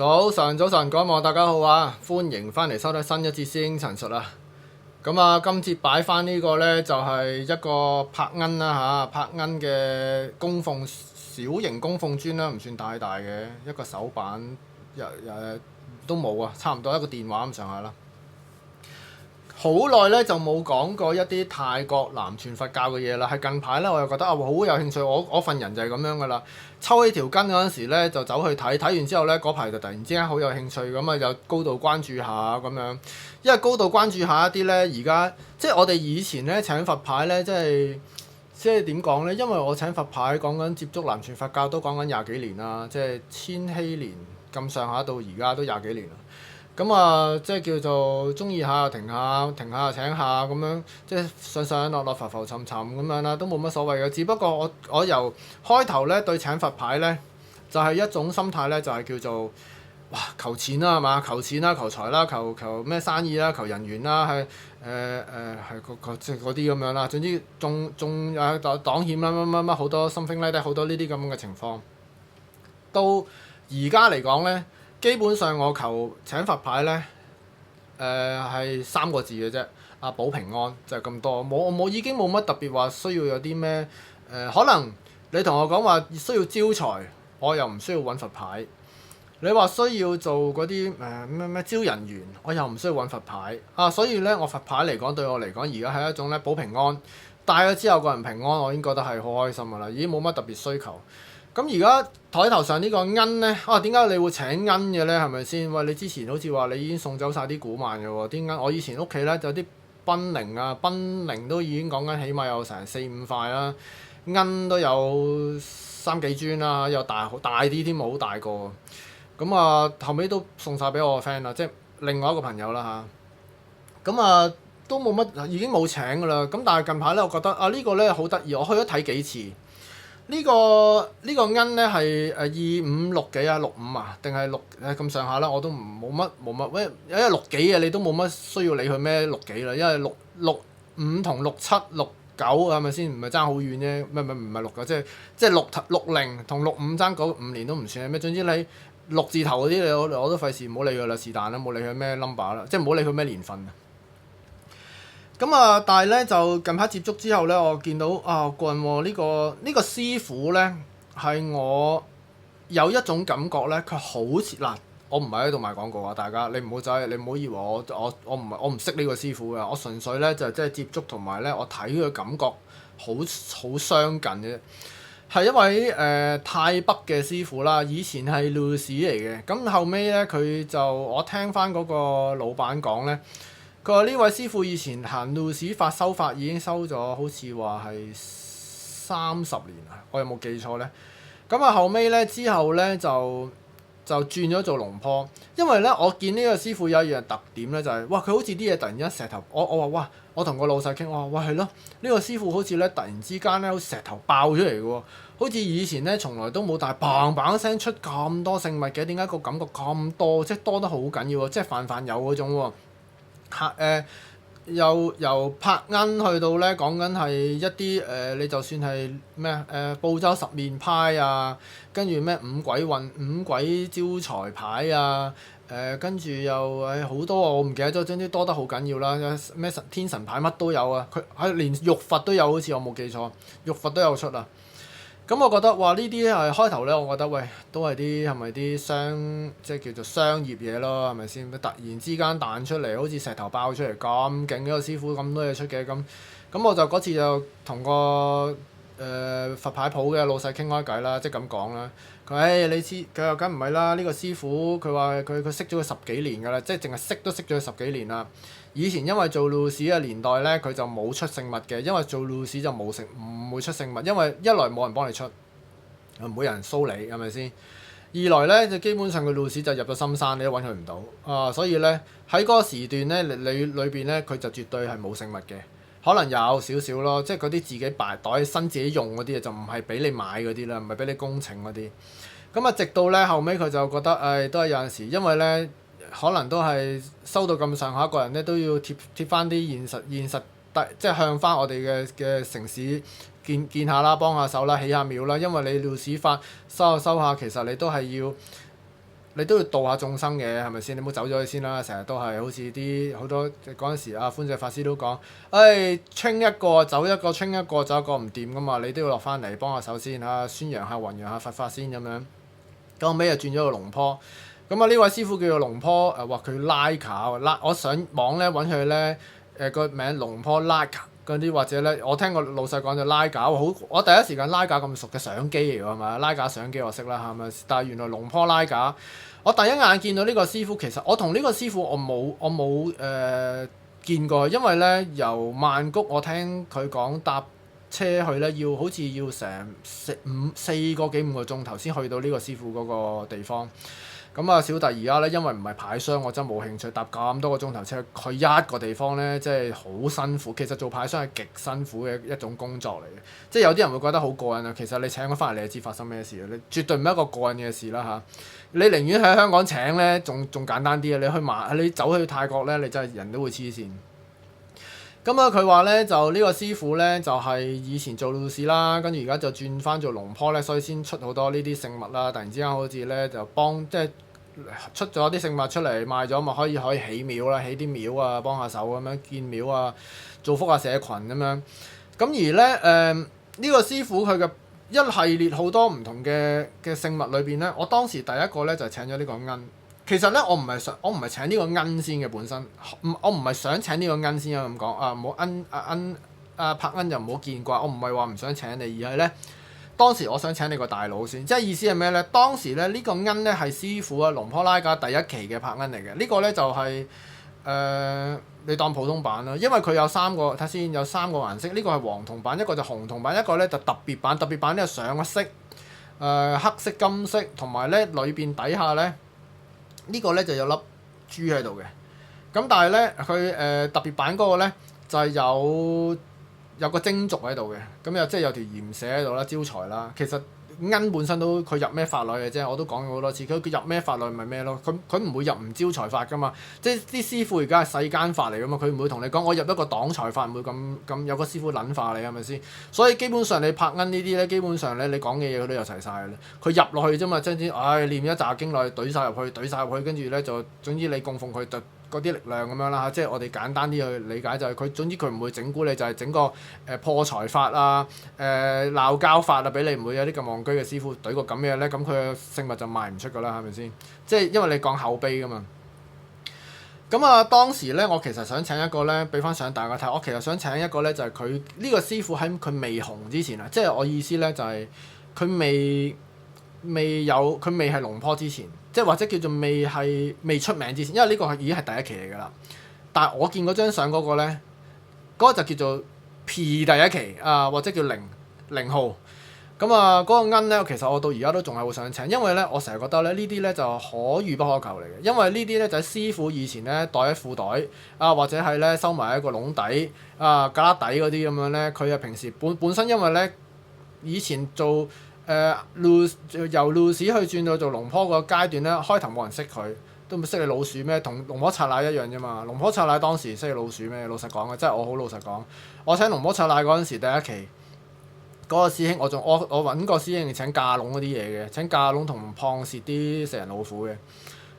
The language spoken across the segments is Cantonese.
早晨，各位網友大家好啊！歡迎翻嚟收睇新一節師兄陳述啊！咁啊，今次擺翻呢個呢，就係一個柏恩啦嚇，柏恩嘅供奉小型供奉磚啦，唔算太大嘅一個手板，都冇啊，差唔多一個電話咁上下啦。好耐咧就冇講過一啲泰國南傳佛教嘅嘢啦，係近排咧我又覺得好有興趣，我份人就係咁樣噶啦，抽起條筋嗰陣時咧就走去睇，睇完之後咧嗰排就突然之間好有興趣，咁啊又高度關注下咁樣，因為高度關注下一啲咧而家即係我哋以前咧請佛牌咧，即係點講咧？因為我請佛牌講緊接觸南傳佛教都講緊廿幾年啦，即係千禧年咁上下到而家都廿幾年啦。咁啊，即係叫做中意下停下，停下請下咁樣，即係上上落落浮浮沉沉咁樣啦，都冇乜所謂嘅。只不過我由開頭咧對請佛牌咧，就係一種心態咧，就係叫做哇求錢啦係嘛，求錢啦，求財啦，求咩生意啦，求人緣啦，係係即係嗰啲咁樣啦。總之中有黨險啦乜好多 something like that 好多呢啲咁嘅情況。到而家嚟講咧。基本上我求請佛牌咧，係3個字嘅啫，保平安就係咁多，我已經冇乜特別話需要有啲咩可能你同我講話需要招財，我又唔需要揾佛牌。你話需要做嗰啲咩招人緣，我又唔需要揾佛牌啊。所以咧，我佛牌嚟講對我嚟講，而家係一種咧保平安，戴咗之後個人平安，我已經覺得係好開心噶啦，已經冇乜特別需求。咁而家台頭上呢個恩咧，點解你會請恩嘅咧？係咪先？喂，你之前好似話你已經送走晒啲古曼嘅喎，啲恩我以前屋企咧就有啲賓靈啊，賓靈都已經講緊起碼有成4-5塊啦，恩都有3幾磚啦，又大啲添，好大個。咁啊後尾都送晒俾我個 friend 啦，即係另外一個朋友啦嚇。咁啊都冇乜，已經冇請㗎啦。咁但係近排咧，我覺得呢個咧好得意，我去咗睇幾次。呢個恩咧係25、6幾啊65啊，定係6咁上下啦，我都冇乜，因為6幾嘅你都冇乜需要理佢咩6幾啦，因為65同67、69係咪先？唔係爭好遠啫，唔係69，即係60同65爭嗰5年都唔算係咩。總之你6字頭嗰啲我都費事唔好理佢啦，是但啦，冇理佢咩 number 啦，即係唔好理佢咩年份。咁啊，但係咧就近排接觸之後咧，我見到過癮喎，呢個師傅咧係我有一種感覺咧，佢好似嗱，我唔係喺度賣廣告啊，大家你唔好你唔好以為我唔識呢個師傅嘅，我純粹咧就即係接觸同埋咧我睇佢感覺好相近嘅，係一位泰北嘅師傅啦，以前係 Lucy 嚟嘅，咁後尾咧佢就我聽翻嗰個老闆講咧。佢話呢位師傅以前行路士法修法已經收咗，好似話係30年啊！我有冇記錯咧？咁啊後尾咧之後咧就轉咗做龍坡，因為咧我見呢個師傅有一樣特點咧就係、是，哇佢好似啲嘢突然之間石頭，我話哇，我同個老細傾，我話喂係咯，呢個師傅好似咧突然之間咧好似石頭爆出嚟嘅喎，好似以前咧從來都冇，但係砰砰聲出咁多聖物嘅，點解個感覺咁多，即係多得好緊要喎，即係泛有嗰種喎。由柏恩去到咧講緊係一啲你就算係咩報州十面派啊，跟住咩五鬼招財牌啊，跟住又好多我唔記得咗，總之多得好緊要啦，咩天神牌乜都有啊，佢連玉佛都有，好似我冇記錯，玉佛都有出啊。咁我覺得哇，呢啲係開頭咧，我覺得喂都係啲係咪啲即係叫做商業嘢咯，係咪先？突然之間彈出嚟，好似石頭爆出嚟咁勁嘅個師傅咁多嘢出嘅咁我就嗰次就同個佛牌鋪嘅老細傾開偈啦，即係咁講啦。佢你知佢又梗唔係啦，呢個師傅佢話佢識咗佢10幾年㗎啦，即係淨係識咗佢10幾年啦。以前因為做路士嘅年代咧，佢就冇出聖物嘅，因為做路士就唔會出聖物，因為一來冇人幫你出，唔會有人騷你係咪先？二來咧就基本上個路士就入咗深山，你都揾佢唔到所以咧喺嗰個時段咧，你裏邊咧佢就絕對係冇聖物嘅，可能有少少咯，即係嗰啲自己擺袋起身自己用嗰啲就唔係俾你買嗰啲啦，唔係俾你工程嗰啲。咁啊，直到咧後尾佢就覺得都係有陣時，因為咧。可能都係收到咁上下個人咧，都要貼翻啲現實，即係向翻我哋嘅城市見下啦，幫下手啦，起下廟啦。因為你尿屎法收下，其實你都係要你都要度下眾生嘅，係咪先？你唔好走咗去先啦，成日都係好似啲好多嗰陣時啊，寬恕法師都講，清一個走一個，清一個走一個唔掂噶嘛，你都要落翻嚟幫下手先嚇，宣揚下弘揚下佛法先咁樣。咁後尾又轉咗個龍坡，咁啊呢位師傅叫做龍坡，話佢拉卡，我上網咧揾佢咧，個名龍坡拉卡。嗰啲或者咧，我聽個老細講就拉架，我第一時間拉架咁熟嘅相機嚟㗎係咪？拉架相機我識啦，係咪？但係原來龍坡拉架，我第一眼見到呢個師傅，其實我同呢個師傅我冇見過，因為咧由曼谷我聽佢講搭車去咧，好似要成4個幾5個鐘頭先去到呢個師傅嗰個地方。咁啊，小弟而家咧，因為唔係牌商，我真係冇興趣搭咁多個鐘頭車去一個地方咧，即係好辛苦。其實做牌商係極辛苦嘅一種工作嚟嘅，即係有啲人會覺得好過癮啊。其實你請佢翻嚟，你就知發生咩事啦。你絕對唔係一個過癮嘅事啦嚇。你寧願喺香港請咧，仲簡單啲啊！你走去泰國咧，你真係人都會黐線。咁啊，佢話咧就呢個師傅咧就係以前做路士啦，跟住而家就轉翻做龍坡咧，所以先出好多呢啲聖物啦。突然之間好似咧就即係出咗啲聖物出嚟賣咗，咪可以起廟啦，起啲廟啊，幫下手咁樣建廟啊，造福下社群咁樣。咁而咧呢個師傅佢嘅一系列好多唔同嘅聖物裏邊咧，我當時第一個咧就請咗呢個罌。其實咧，我唔係請呢個罌先嘅本身，我唔係想請呢個罌先咁講啊，唔好拍罌就唔好見怪，我唔係話唔想請你，而係咧當時我想請你個大佬先，即係意思係咩咧？當時咧呢個罌咧係師傅啊龍坡拉架第一期嘅拍罌嚟嘅，呢個咧就係你當普通版啦，因為佢有3個，睇先有3個顏色，呢個係黃銅版，一個就紅銅版，一個咧就特別版，特別版咧上咗色，黑色、金色，同埋咧裏邊底下咧。呢個咧就有粒珠喺度嘅，咁但係咧佢特別版嗰個咧就係有個精軸喺度嘅，咁即係有條鹽寫喺度啦，招財啦。其實罌本身都佢入咩法內嘅啫，我都講過好多次。佢入咩法內咪咩咯，佢唔會入唔招財法噶嘛。即係啲師傅而家係世間法嚟噶嘛，佢唔會同你講我入一個擋財法，唔會咁有個師傅撚化你係咪先？所以基本上你拍罌呢啲咧，基本上咧你講嘅嘢佢都有齊晒嘅啦。佢入落去啫嘛，即係念一紮經落去，懟晒入去，跟住咧就總之你供奉佢就。嗰啲力量咁樣啦嚇，即係我哋簡單啲去理解就係佢總之佢唔會整蠱你，就係整個破財法啊、鬧交法啊俾你，唔會有啲咁戇居嘅師傅懟個咁嘅咧，咁佢嘅聖物就賣唔出噶啦，係咪先？即係因為你講口碑噶嘛。咁啊，當時咧我其實想請一個咧，俾翻相大家睇。我其實想請一個咧，就係佢呢個師傅喺佢未紅之前啊，即係我意思咧就係佢未係龍坡之前。即係或者叫做未出名之前，因為呢個已經係第一期嚟㗎啦。但係我見嗰張相嗰個咧，嗰個就叫做 P 第一期啊，或者叫零號。咁啊，嗰個罌咧，其實我到而家都仲係好想請，因為咧我成日覺得咧呢啲咧就可遇不可求嚟嘅。因為呢啲咧就係師傅以前咧袋喺褲袋啊，或者係咧收埋喺個籠底啊、旮旯底嗰啲咁樣咧，佢啊平時本身因為咧以前做。由路士去轉到做龍坡個階段咧，開頭冇人識佢，都唔識你老鼠咩？同龍坡拆奶一樣啫嘛。龍坡拆奶當時識你老鼠咩？老實講嘅，真係我好老實講。我請龍坡拆奶嗰陣時，第一期嗰個師兄，我揾個師兄請架籠嗰啲嘢嘅，請架籠同胖蝕啲食人老虎嘅。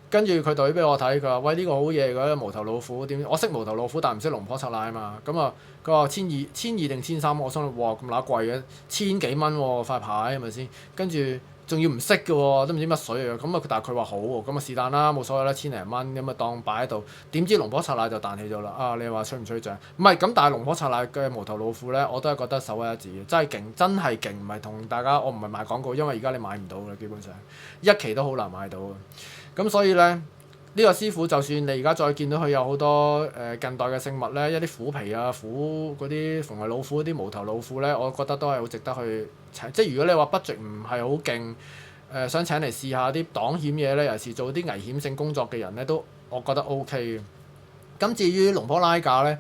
跟住佢對俾我睇，佢話：喂，呢個好嘢㗎，無頭老虎點？我識無頭老虎，但唔識龍坡拆奶啊嘛。咁啊，佢話千二定1300，我心諗哇咁乸貴嘅，1000幾蚊喎塊牌係咪先？跟住仲要唔識嘅喎，都唔知乜水嚟嘅。咁啊，但係佢話好喎，咁啊是但啦，冇所謂啦，千零蚊咁啊當擺喺度。點知龍坡拆奶就彈起咗啦！啊，你話吹唔吹漲？唔係咁，但係龍坡拆奶嘅無頭老虎咧，我都係覺得首屈一指嘅，真係勁，真係勁，唔係同大家，我唔係賣廣告，因為而家你買唔到嘅，基本上一期都好難買到嘅。咁所以咧，呢個師傅就算你而家再見到佢有好多近代嘅聖物咧，一啲虎皮啊、嗰啲逢係老虎嗰啲無頭老虎咧，我覺得都係好值得去請。即係如果你話 budget 唔係好勁，想請嚟試下啲擋險嘢咧，尤其是做啲危險性工作嘅人咧，都我覺得 OK 嘅。咁至於龍坡拉架咧，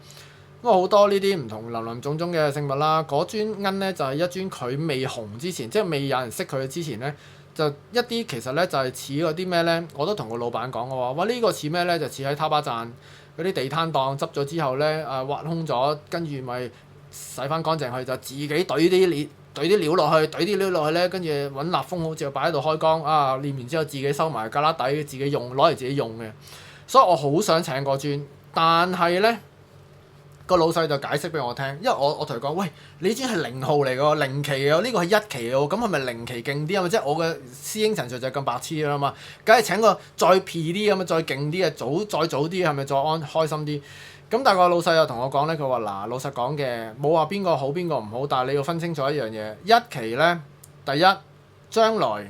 咁啊好多呢啲唔同林林總總嘅聖物啦，嗰尊罌咧就係一尊佢未紅之前，即係未有人識佢之前咧。就一啲其實咧就係似嗰啲咩咧，我都同個老闆講，我話：哇呢個似咩咧？就似喺他巴站嗰啲地攤檔執咗之後咧，挖空咗，跟住咪洗翻乾淨佢，就自己懟啲懟啲料落去咧，跟住揾蠟封好似擺喺度開缸啊，練完之後自己收埋旮旯底，自己用攞嚟自己用嘅。所以我好想請個磚，但係咧個老細就解釋俾我聽，因為我同佢講，喂，你磚係0號嚟㗎，0期嘅，呢個係1期嘅，咁係咪0期勁啲啊？即係我嘅師兄陳 Sir 就係咁白痴啦嘛，梗係請個再 P 啲咁啊，再勁啲嘅，再早啲係咪再開心啲？咁但係個老細又同我講咧，佢話嗱，老實講嘅，冇話邊個好邊個唔好，但係你要分清楚一樣嘢，一期咧，第一將來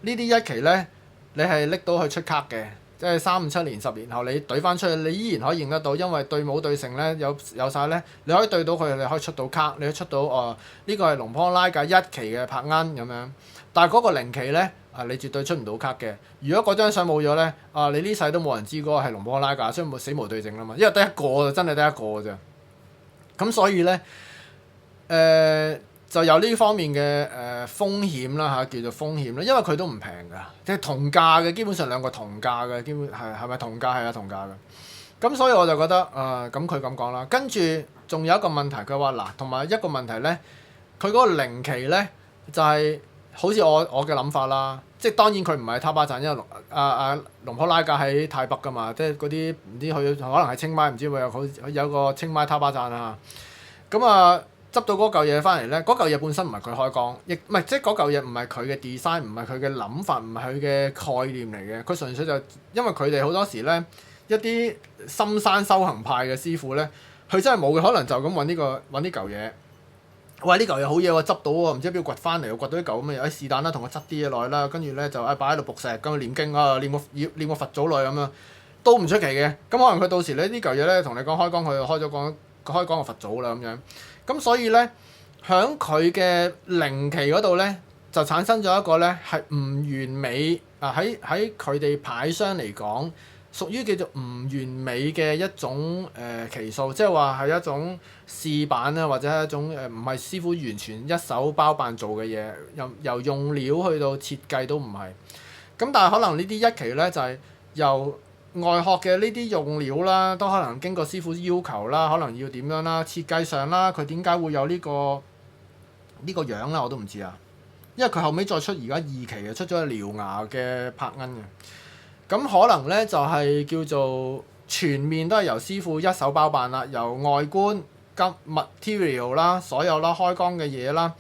呢啲1期咧，你係拎到去出卡嘅。即係3、5、7年、10年後，你對翻出去，你依然可以認得到，因為對冇對成咧，有晒咧，你可以對到佢，你可以出到卡，你可以出到呢個係龍坡拉架1期嘅柏恩咁樣。但係嗰個0期咧，你絕對出唔到卡嘅。如果嗰張相冇咗咧，你呢世都冇人知嗰個係龍坡拉架，所以死無對證啦嘛。因為得一個真係得一個㗎咋。咁所以咧，就有呢方面嘅風險啦嚇，叫做風險啦，因為佢都唔平㗎，即係同價嘅，基本上兩個同價嘅，基本係咪同價？係啊，同價嘅。咁所以我就覺得咁佢咁講啦，跟住仲有一個問題，佢話嗱，同埋一個問題咧，佢嗰個0期咧就係好似我嘅諗法啦，即係當然佢唔係他巴站，因為龍坡拉架喺泰北㗎嘛，即係嗰啲唔知佢可能係清邁，唔知會有個清邁他巴站啊，咁執到嗰嚿嘢翻嚟咧，嗰嚿嘢本身唔係佢開缸，亦唔係即係嗰嚿嘢唔係佢嘅 design，唔係佢嘅諗法，唔係佢嘅概念嚟嘅。佢純粹就因為佢哋好多時咧，一啲深山修行派嘅師傅咧，佢真係冇嘅，可能就咁揾呢嚿嘢。喂，呢嚿嘢好嘢喎，執到喎，唔知邊度掘翻嚟喎，掘到啲嚿咁嘅嘢，是但啦，同我執啲嘢落去啦，跟住咧就擺喺度卜石，咁念經啊，念個佛祖落去咁樣，都唔出奇嘅。咁可能佢到時咧呢嚿嘢咧同你講開缸，佢就開缸個佛祖啦咁樣。咁所以咧，喺佢嘅0期嗰度咧，就產生咗一個咧係唔完美喺佢哋牌商嚟講，屬於叫做唔完美嘅一種期數，即係話係一種試版啦，或者係一種唔係師傅完全一手包辦做嘅嘢，由用料去到設計都唔係。咁但係可能呢啲1期咧就係由外殼嘅呢啲用料啦，都可能經過師傅要求啦，可能要點樣啦，設計上啦，佢點解會有呢個樣啦，我都唔知啊。因為佢後尾再出而家2期嘅，出咗個獠牙嘅柏恩嘅。咁可能咧就係叫做全面都係由師傅一手包辦啦，由外觀、material 啦、所有啦、開缸嘅嘢啦、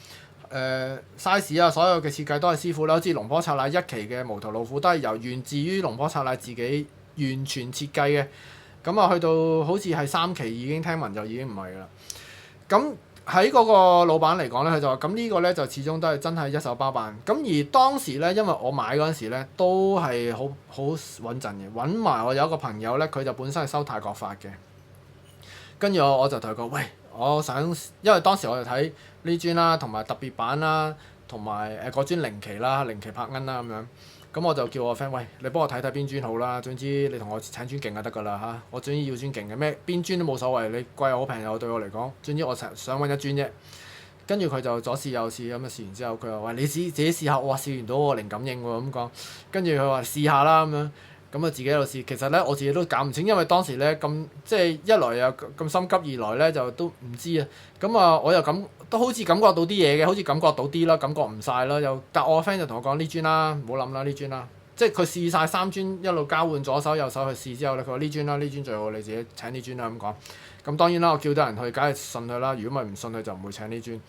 size 啊，所有嘅設計都係師傅啦。好似龍坡策乃1期嘅無頭老虎都係源自於龍坡策乃自己完全設計嘅。咁去到好似係3期已經聽聞就已經唔係啦。咁喺嗰個老闆嚟講咧，佢就話：咁呢個咧就始終都係真係一手包辦。咁而當時咧，因為我買嗰陣時咧都係好穩陣嘅，揾埋我有一個朋友咧，佢就本身係收泰國法嘅。跟住我就同佢講：喂，我想，因為當時我就睇呢磚啦，同埋特別版啦，同埋嗰磚0期啦、0期柏恩啦咁樣。咁我就叫我 friend：喂，你幫我睇睇邊磚好啦。總之你同我請磚勁就得㗎啦嚇，我總之要磚勁嘅，咩邊磚都冇所謂，你貴又好平又好，對我嚟講，總之我想揾一磚啫。跟住佢就左試右試咁啊，試完之後佢話：喂，你自己試下。哇，試完到我靈感應喎咁講。跟住佢話試下啦咁樣，咁自己喺度試。其實咧我自己都搞唔清，因為當時咧咁即係一來又咁心急，二來咧就都唔知啊。咁我又都好似感覺到啲嘢嘅，好似感覺到啲啦，感覺唔晒啦。但我個 friend 就同我講：呢磚啦，唔好諗啦，呢磚啦。即係佢試晒3磚，一路交換左手右手去試之後咧，佢話呢磚啦，呢磚最好，你自己請呢磚啦咁講。咁當然啦，我叫到人去，梗係信佢啦。如果唔係唔信佢，就唔會請呢磚。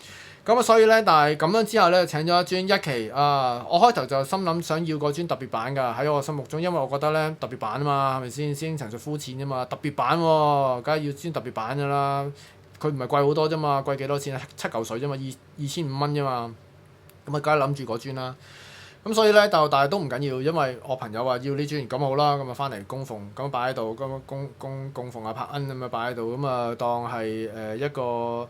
咁所以咧，但係咁樣之後咧，請咗一磚1期啊！我開頭就心諗想要個磚特別版㗎，喺我心目中，因為我覺得咧特別版啊嘛，係咪先？師兄陳述膚淺啫嘛，特別版喎，梗係要磚特別版㗎啦。佢唔係貴好多啫嘛，貴幾多錢啊？7嚿水啫嘛，2500蚊啫嘛。咁梗係諗住嗰磚啦。咁所以咧，但係都唔緊要，因為我朋友話要呢磚，咁好啦，咁翻嚟供奉，咁擺喺度，咁供奉阿柏恩咁擺喺度，咁當係一個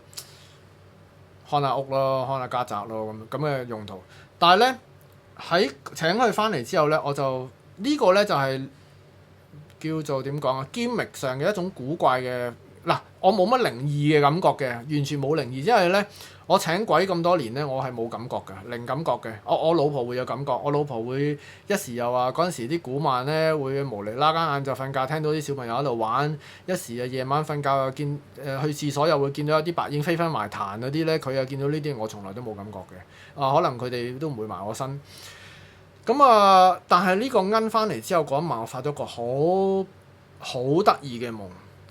看下屋咯，看下家宅咯，咁嘅用途。但係咧喺請佢翻嚟之後咧，我就呢個咧就係叫做點講啊？gimmick上嘅一種古怪嘅嗱，我冇乜靈異嘅感覺嘅，完全冇靈異，因為咧我請鬼咁多年咧，我係冇感覺嘅，零感覺嘅。我老婆會有感覺，我老婆會一時又話嗰陣時啲古曼咧會無厘啦更晏晝瞓覺聽到啲小朋友喺度玩，一時啊夜晚瞓覺又見去廁所又會見到有啲白影飛翻埋壇嗰啲咧，佢又見到呢啲，我從來都冇感覺嘅。可能佢哋都唔會埋我身。咁但係呢個奀翻嚟之後嗰一晚，我發咗個好得意嘅夢。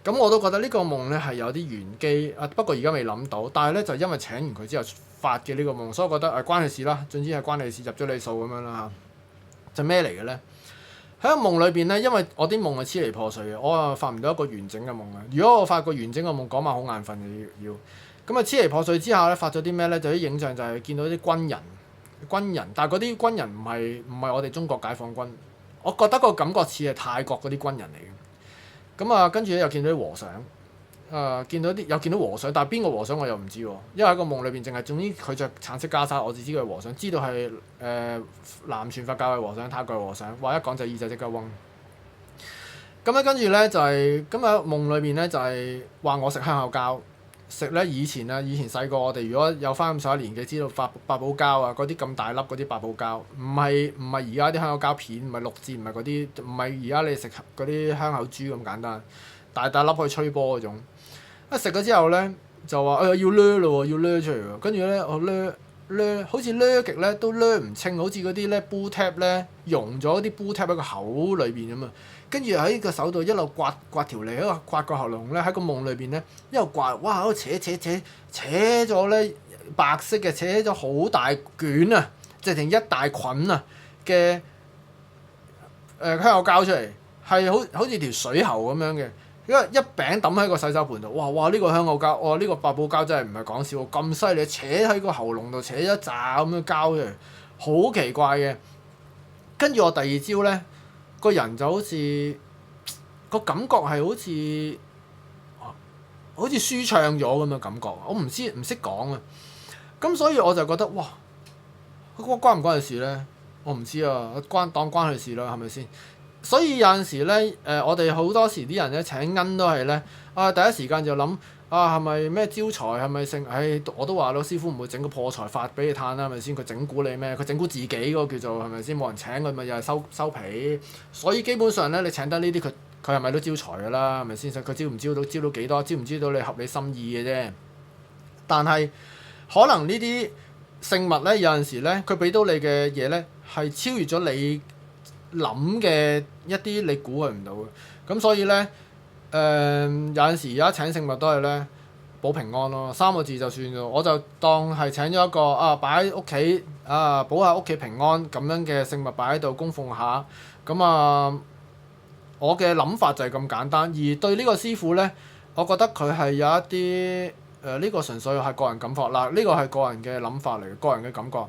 咁我都覺得呢個夢咧係有啲玄機啊，不過而家未諗到。但係咧就因為請完佢之後發嘅呢個夢，所以我覺得關你事啦，總之係關你事，入咗你數咁樣啦嚇。就咩嚟嘅咧？喺個夢裏邊咧，因為我啲夢係支離破碎嘅，我發唔到一個完整嘅夢啊。如果我發個完整嘅夢，嗰晚好眼瞓嘅要。咁支離破碎之下咧，發咗啲咩咧？就啲影像就係見到啲軍人，但係嗰啲軍人唔係我哋中國解放軍，我覺得個感覺似係泰國嗰啲軍人嚟嘅。咁跟住咧又見到啲和尚，見到和尚，但係邊個和尚我又唔知喎，因為喺個夢裏邊淨係總之佢着橙色袈裟，我只知佢係和尚，知道係南傳佛教嘅和尚、泰國和尚，話一講就耳仔即刻嗡。咁咧跟住咧就係咁喺夢裏邊咧就係話我食香口膠。食咧以前細個我哋如果有翻咁上下年紀，知道八寶膠啊，嗰啲咁大粒嗰啲八寶膠，唔係而家啲香口膠片，唔係六字，唔係嗰啲，唔係而家你食嗰啲香口珠咁簡單，大粒可以吹波嗰種。食咗之後咧就話要掠咯喎，要掠出嚟喎，跟住咧我掠，好似掠極咧都掠唔清，好似嗰啲咧 boo tap 咧溶咗啲 boo tap 喺個口裏邊咁啊。跟住喺個手度一路刮條脷，喺度刮個喉嚨咧，喺個夢裏邊咧一路刮，哇！喺度扯咗咧白色嘅，扯咗好大卷啊，直情一大捆啊嘅香口膠出嚟，係好似條水喉咁樣嘅，因為一餅抌喺個洗手盆度，哇！呢個香口膠，呢個八寶膠真係唔係講笑，咁犀利，扯喺個喉嚨度扯一紮咁樣膠出嚟，好奇怪嘅。跟住我第二朝咧。個人就好似個感覺係好似舒暢咗咁嘅感覺，我唔識講啊。咁所以我就覺得哇，關唔關佢事咧？我唔知啊，關佢事啦，係咪先？所以有陣時咧，我哋好多時啲人咧請奀都係咧第一時間就諗係咪咩招財，係咪剩？我都話咯，師傅唔會整個破財法俾你嘆啦，係咪先？佢整蠱你咩？佢整蠱自己嗰個叫做係咪先？冇人請佢咪又係收皮。所以基本上咧，你請得呢啲佢係咪都招財㗎啦？係咪先？佢招唔招到幾多？招唔招到你合你心意嘅啫。但係可能呢啲聖物咧，有陣時咧，佢俾到你嘅嘢咧係超越咗你諗嘅一啲你估佢唔到嘅。咁所以咧。有陣時而家請聖物都係咧保平安咯，3個字就算咗，我就當係請咗一個擺喺屋企保下屋企平安咁樣嘅聖物擺喺度供奉下，咁我嘅諗法就係咁簡單。而對呢個師傅咧，我覺得佢係有一啲呢個純粹係個人感覺啦，呢個係個人嘅諗法嚟，個人嘅感覺。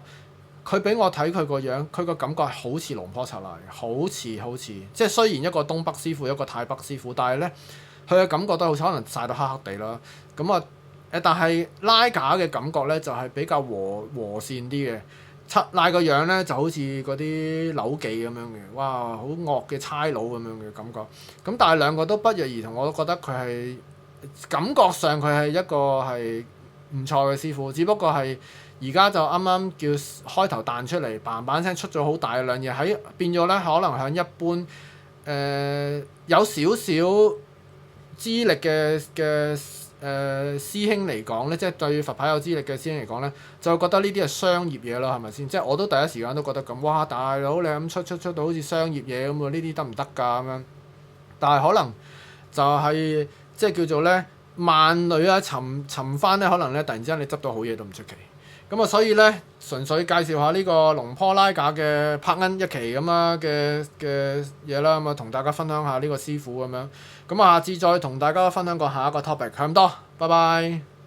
佢俾我睇佢個樣，佢個感覺係好似龍坡拆泥，好似，即係雖然一個東北師傅，一個泰北師傅，但係咧佢嘅感覺都好似可能曬到黑黑地啦。咁但係拉架嘅感覺咧就係比較和善啲嘅。拉個樣咧就好似嗰啲扭記咁樣嘅，哇！好惡嘅差佬咁樣嘅感覺。咁但係兩個都不約而同，我都覺得佢係感覺上佢係一個係唔錯嘅師傅，只不過係。而家就啱啱叫開頭彈出嚟嘭聲出咗好大量嘢，變咗咧可能喺一般有少少資歷嘅師兄嚟講咧，即係對佛牌有資歷嘅師兄嚟講咧，就覺得呢啲係商業嘢咯，係咪先？即係我都第一時間都覺得咁，哇！大佬你咁出到好似商業嘢咁喎，呢啲得唔得㗎咁樣？但係可能就係即係叫做咧萬里尋翻咧，可能咧突然之間你執到好嘢都唔出奇。咁所以咧，純粹介紹下呢個龍坡拉架嘅柏恩一期咁嘅嘢啦，同大家分享下呢個師傅咁樣。下次再同大家分享個下一個 topic，咁多，拜拜。